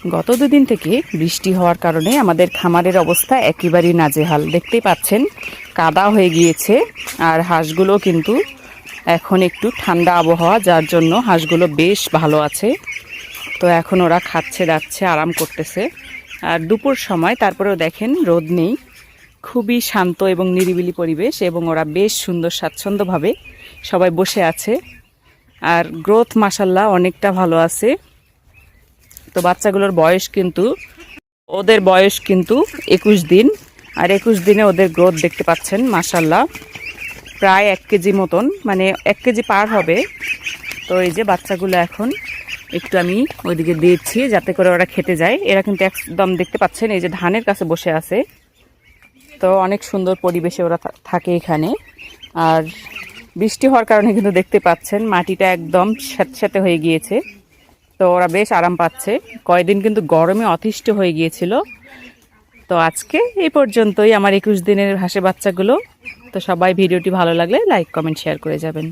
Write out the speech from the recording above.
গত দুদিন থেকে বৃষ্টি হওয়ার কারণে আমাদের খামারের অবস্থা একেবারেই নাজেহাল। দেখতেই পাচ্ছেন কাদা হয়ে গিয়েছে। আর হাঁসগুলো কিন্তু এখন একটু ঠান্ডা আবহাওয়া, যার জন্য হাঁসগুলো বেশ ভালো আছে। তো এখন ওরা খাচ্ছে দাচ্ছে, আরাম করতেছে। আর দুপুর সময় তারপরেও দেখেন রোদ নেই, খুবই শান্ত এবং নিরিবিলি পরিবেশ, এবং ওরা বেশ সুন্দর স্বাচ্ছন্দ্যভাবে সবাই বসে আছে। আর গ্রোথ মাশাল্লাহ অনেকটা ভালো আছে। তো বাচ্চাগুলোর বয়স কিন্তু, ওদের বয়স কিন্তু 21 দিন। আর 21 দিনে ওদের গ্রোথ দেখতে পাচ্ছেন মাশাল্লাহ প্রায় 1 কেজি মতন, মানে 1 কেজি পার হবে। তো এই যে বাচ্চাগুলো এখন একটু আমি ওইদিকে দিয়েছি যাতে করে ওরা খেতে যায়। এরা কিন্তু একদম দেখতে পাচ্ছেন এই যে ধানের কাছে বসে আছে। তো অনেক সুন্দর পরিবেশে ওরা থাকে এখানে। আর বৃষ্টি হওয়ার কারণে কিন্তু দেখতে পাচ্ছেন মাটিটা একদম স্যাঁতস্যাঁতে হয়ে গিয়েছে। তো ওরা বেশ আরাম পাচ্ছে। কয়েকদিন কিন্তু গরমে অতিষ্ঠ হয়ে গিয়েছিল। তো আজকে এই পর্যন্তই আমার 21 দিনের হাঁসের বাচ্চাগুলো। তো সবাই ভিডিওটি ভালো লাগলে লাইক কমেন্ট শেয়ার করে যাবেন।